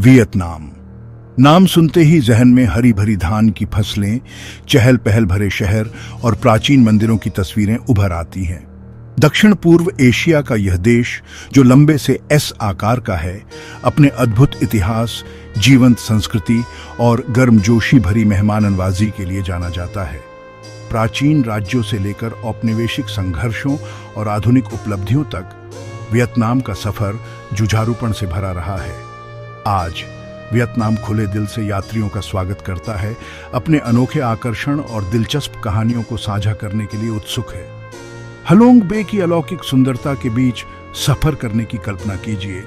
Vietnam. नाम सुनते ही जहन में हरी भरी धान की फसलें, चहल पहल भरे शहर और प्राचीन मंदिरों की तस्वीरें उभर आती हैं। दक्षिण पूर्व एशिया का यह देश, जो लंबे से एस आकार का है, अपने अद्भुत इतिहास, जीवंत संस्कृति और गर्मजोशी भरी मेहमाननवाजी के लिए जाना जाता है। प्राचीन राज्यों से लेकर औपनिवेशिक संघर्षों और आधुनिक उपलब्धियों तक वियतनाम का सफर जुझारूपण से भरा रहा है। आज वियतनाम खुले दिल से यात्रियों का स्वागत करता है, अपने अनोखे आकर्षण और दिलचस्प कहानियों को साझा करने के लिए उत्सुक है। हलोंग बे की अलौकिक सुंदरता के बीच सफर करने की कल्पना कीजिए,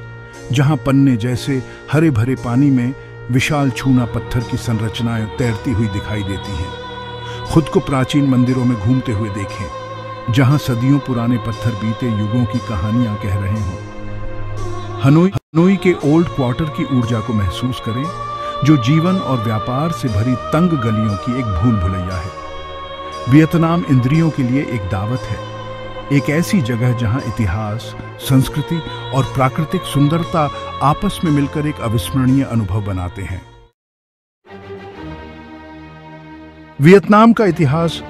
जहां पन्ने जैसे हरे भरे पानी में विशाल चूना पत्थर की संरचनाएं तैरती हुई दिखाई देती हैं। खुद को प्राचीन मंदिरों में घूमते हुए देखें, जहां सदियों पुराने पत्थर बीते युगों की कहानियां कह रहे हों। हनोई के ओल्ड क्वार्टर की ऊर्जा को महसूस करें, जो जीवन और व्यापार से भरी तंग गलियों की एक भूल भुलैया है। वियतनाम इंद्रियों के लिए एक दावत है, एक ऐसी जगह जहां इतिहास, संस्कृति और प्राकृतिक सुंदरता आपस में मिलकर एक अविस्मरणीय अनुभव बनाते हैं। वियतनाम का इतिहास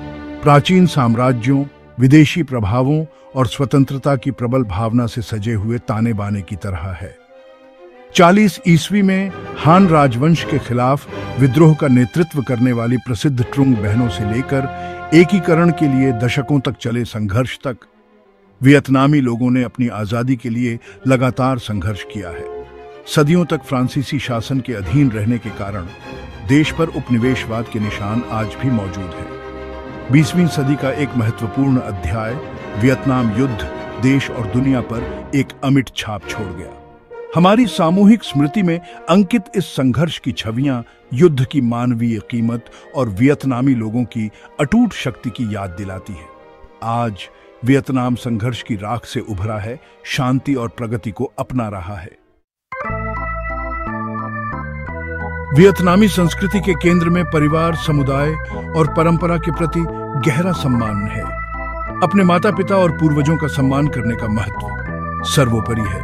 प्राचीन साम्राज्यों, विदेशी प्रभावों और स्वतंत्रता की प्रबल भावना से सजे हुए ताने बाने की तरह है। 40 ईस्वी में हान राजवंश के खिलाफ विद्रोह का नेतृत्व करने वाली प्रसिद्ध ट्रुंग बहनों से लेकर एकीकरण के लिए दशकों तक चले संघर्ष तक, वियतनामी लोगों ने अपनी आजादी के लिए लगातार संघर्ष किया है। सदियों तक फ्रांसीसी शासन के अधीन रहने के कारण देश पर उपनिवेशवाद के निशान आज भी मौजूद हैं। 20वीं सदी का एक महत्वपूर्ण अध्याय, वियतनाम युद्ध, देश और दुनिया पर एक अमिट छाप छोड़ गया। हमारी सामूहिक स्मृति में अंकित इस संघर्ष की छवियां युद्ध की मानवीय कीमत और वियतनामी लोगों की अटूट शक्ति की याद दिलाती हैं। आज वियतनाम संघर्ष की राख से उभरा है, शांति और प्रगति को अपना रहा है। वियतनामी संस्कृति के केंद्र में परिवार, समुदाय और परंपरा के प्रति गहरा सम्मान है। अपने माता पिता और पूर्वजों का सम्मान करने का महत्व सर्वोपरि है।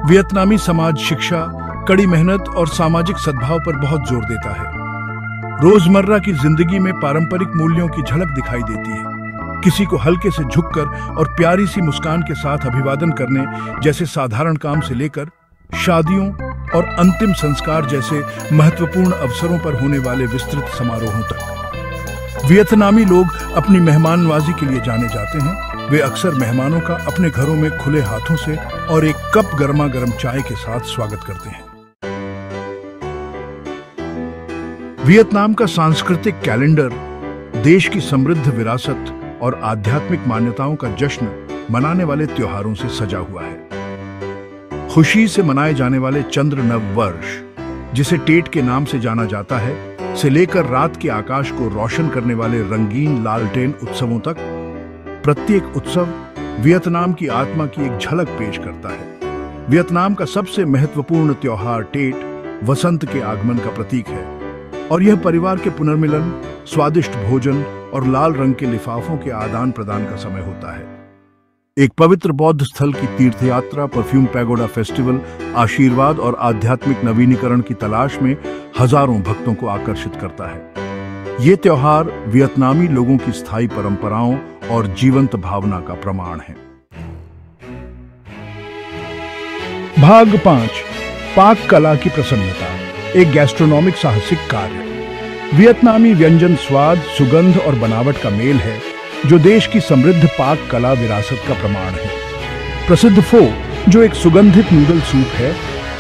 वियतनामी समाज शिक्षा, कड़ी मेहनत और सामाजिक सद्भाव पर बहुत जोर देता है। रोजमर्रा की जिंदगी में पारंपरिक मूल्यों की झलक दिखाई देती है। किसी को हल्के से झुककर और प्यारी सी मुस्कान के साथ अभिवादन करने जैसे साधारण काम से लेकर शादियों और अंतिम संस्कार जैसे महत्वपूर्ण अवसरों पर होने वाले विस्तृत समारोहों तक, वियतनामी लोग अपनी मेहमाननवाजी के लिए जाने जाते हैं। वे अक्सर मेहमानों का अपने घरों में खुले हाथों से और एक कप गर्मा गर्म चाय के साथ स्वागत करते हैं। वियतनाम का सांस्कृतिक कैलेंडर देश की समृद्ध विरासत और आध्यात्मिक मान्यताओं का जश्न मनाने वाले त्योहारों से सजा हुआ है। खुशी से मनाए जाने वाले चंद्र नव वर्ष, जिसे टेट के नाम से जाना जाता है, से लेकर रात के आकाश को रोशन करने वाले रंगीन लालटेन उत्सवों तक, प्रत्येक उत्सव वियतनाम की आत्मा की एक झलक पेश करता है। वियतनाम का सबसे महत्वपूर्ण त्योहार टेट वसंत के आगमन का प्रतीक है, और यह परिवार के पुनर्मिलन, स्वादिष्ट भोजन और लाल रंग के लिफाफों के आदान प्रदान का समय होता है। एक पवित्र बौद्ध स्थल की तीर्थयात्रा, परफ्यूम पैगोडा फेस्टिवल, आशीर्वाद और आध्यात्मिक नवीनीकरण की तलाश में हजारों भक्तों को आकर्षित करता है। ये त्योहार वियतनामी लोगों की स्थायी परंपराओं और जीवंत भावना का प्रमाण है। भाग 5, पाक कला की प्रसन्नता, एक गैस्ट्रोनॉमिक साहसिक कार्य। वियतनामी व्यंजन स्वाद, सुगंध और बनावट का मेल है, जो देश की समृद्ध पाक कला विरासत का प्रमाण है। प्रसिद्ध फो, जो एक सुगंधित नूडल सूप है,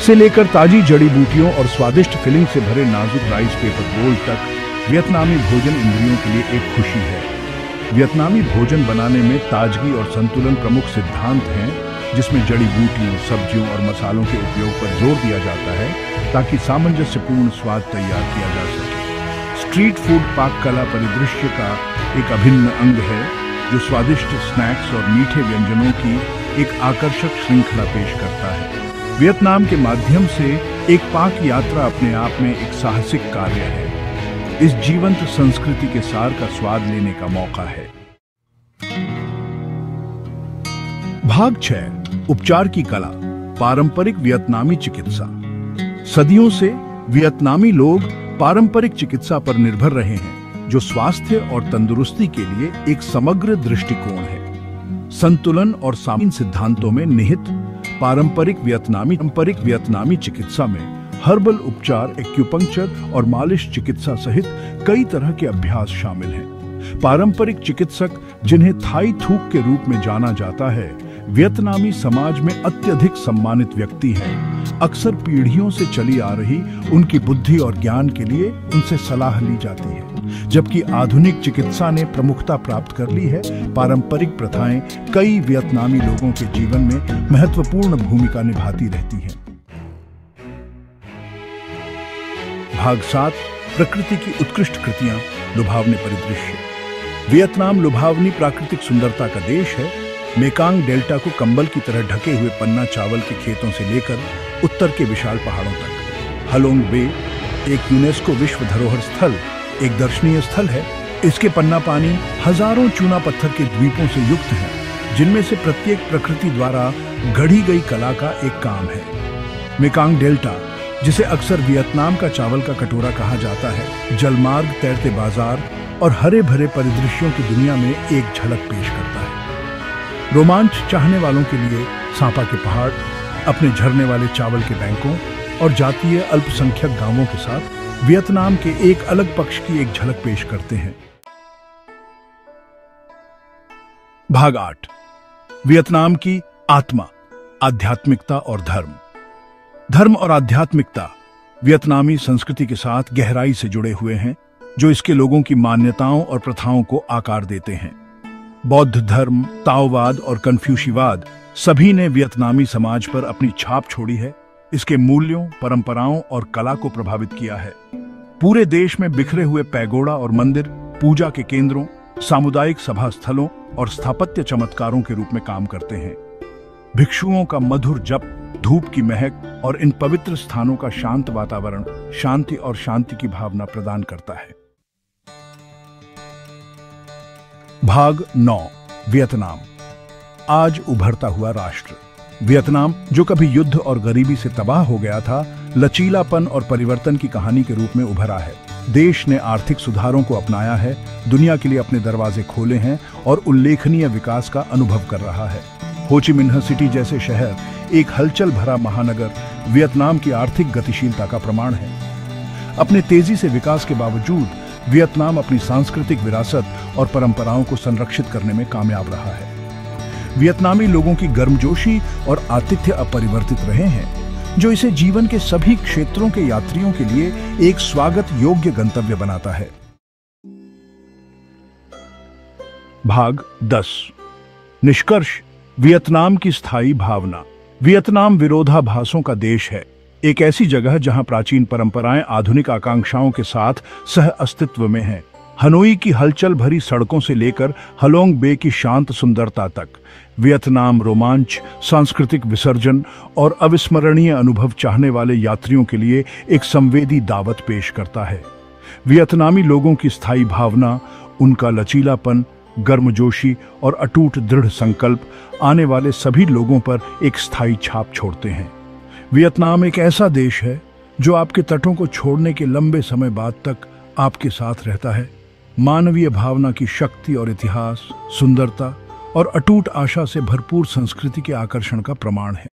से लेकर ताजी जड़ी बूटियों और स्वादिष्ट फिलिंग से भरे नाजुक राइस पेपर बोल तक, वियतनामी भोजन इंद्रियों के लिए एक खुशी है। वियतनामी भोजन बनाने में ताजगी और संतुलन प्रमुख सिद्धांत हैं, जिसमें जड़ी बूटियों, सब्जियों और मसालों के उपयोग पर जोर दिया जाता है, ताकि सामंजस्यपूर्ण स्वाद तैयार किया जा सके। स्ट्रीट फूड पाक कला परिदृश्य का एक अभिन्न अंग है, जो स्वादिष्ट स्नैक्स और मीठे व्यंजनों की एक आकर्षक श्रृंखला पेश करता है। वियतनाम के माध्यम से एक पाक यात्रा अपने आप में एक साहसिक कार्य है। इस जीवंत संस्कृति के सार का स्वाद लेने का मौका है। भाग 6, उपचार की कला, पारंपरिक वियतनामी चिकित्सा। सदियों से वियतनामी लोग पारंपरिक चिकित्सा पर निर्भर रहे हैं, जो स्वास्थ्य और तंदुरुस्ती के लिए एक समग्र दृष्टिकोण है। संतुलन और सामान्य सिद्धांतों में निहित पारंपरिक वियतनामी चिकित्सा में हर्बल उपचार, एक्यूपंक्चर और मालिश चिकित्सा सहित कई तरह के अभ्यास शामिल हैं। पारंपरिक चिकित्सक, जिन्हें थाई थूक के रूप में जाना जाता है, वियतनामी समाज में अत्यधिक सम्मानित व्यक्ति हैं। अक्सर पीढ़ियों से चली आ रही उनकी बुद्धि और ज्ञान के लिए उनसे सलाह ली जाती है। जबकि आधुनिक चिकित्सा ने प्रमुखता प्राप्त कर ली है, पारंपरिक प्रथाएं कई वियतनामी लोगों के जीवन में महत्वपूर्ण भूमिका निभाती रहती हैं। भाग 7, प्रकृति की उत्कृष्ट कृतियां, लुभावनी परिदृश्य। वियतनाम लुभावनी प्राकृतिक सुंदरता का देश है। मेकांग डेल्टा को कंबल की तरह ढके हुए पन्ना चावल के खेतों से लेकर उत्तर के विशाल पहाड़ों तक। हलोंग बे एक यूनेस्को विश्व धरोहर स्थल, एक दर्शनीय स्थल है। इसके पन्ना पानी हजारों चूना पत्थर के द्वीपों से युक्त है, जिनमें से प्रत्येक प्रकृति द्वारा गढ़ी गई कला का एक काम है। मेकांग डेल्टा, जिसे अक्सर वियतनाम का चावल का कटोरा कहा जाता है, जलमार्ग, तैरते बाजार और हरे भरे परिदृश्यों की दुनिया में एक झलक पेश करता है। रोमांच चाहने वालों के लिए सांपा के पहाड़ अपने झरने वाले चावल के बैंकों और जातीय अल्पसंख्यक गांवों के साथ वियतनाम के एक अलग पक्ष की एक झलक पेश करते हैं। भाग 8, वियतनाम की आत्मा, आध्यात्मिकता और धर्म। धर्म और आध्यात्मिकता वियतनामी संस्कृति के साथ गहराई से जुड़े हुए हैं, जो इसके लोगों की मान्यताओं और प्रथाओं को आकार देते हैं। बौद्ध धर्म, ताओवाद और कन्फ्यूशीवाद सभी ने वियतनामी समाज पर अपनी छाप छोड़ी है, इसके मूल्यों, परंपराओं और कला को प्रभावित किया है। पूरे देश में बिखरे हुए पैगोडा और मंदिर पूजा के केंद्रों, सामुदायिक सभा स्थलों और स्थापत्य चमत्कारों के रूप में काम करते हैं। भिक्षुओं का मधुर जप, धूप की महक और इन पवित्र स्थानों का शांत वातावरण शांति और शांति की भावना प्रदान करता है। भाग 9, वियतनाम, आज उभरता हुआ राष्ट्र। वियतनाम, जो कभी युद्ध और गरीबी से तबाह हो गया था, लचीलापन और परिवर्तन की कहानी के रूप में उभरा है। देश ने आर्थिक सुधारों को अपनाया है, दुनिया के लिए अपने दरवाजे खोले हैं और उल्लेखनीय विकास का अनुभव कर रहा है। हो ची मिन्ह सिटी जैसे शहर, एक हलचल भरा महानगर, वियतनाम की आर्थिक गतिशीलता का प्रमाण है। अपने तेजी से विकास के बावजूद वियतनाम अपनी सांस्कृतिक विरासत और परंपराओं को संरक्षित करने में कामयाब रहा है। वियतनामी लोगों की गर्मजोशी और आतिथ्य अपरिवर्तित रहे हैं, जो इसे जीवन के सभी क्षेत्रों के यात्रियों के लिए एक स्वागत योग्य गंतव्य बनाता है। भाग 10, निष्कर्ष, वियतनाम की स्थायी भावना। वियतनाम विरोधाभासों का देश है, एक ऐसी जगह जहां प्राचीन परंपराएं आधुनिक आकांक्षाओं के साथ सह अस्तित्व में हैं। हनोई की हलचल भरी सड़कों से लेकर हलोंग बे की शांत सुंदरता तक, वियतनाम रोमांच, सांस्कृतिक विसर्जन और अविस्मरणीय अनुभव चाहने वाले यात्रियों के लिए एक संवेदी दावत पेश करता है। वियतनामी लोगों की स्थायी भावना, उनका लचीलापन, गर्मजोशी और अटूट दृढ़ संकल्प आने वाले सभी लोगों पर एक स्थायी छाप छोड़ते हैं। वियतनाम एक ऐसा देश है जो आपके तटों को छोड़ने के लंबे समय बाद तक आपके साथ रहता है। मानवीय भावना की शक्ति और इतिहास, सुंदरता और अटूट आशा से भरपूर संस्कृति के आकर्षण का प्रमाण है।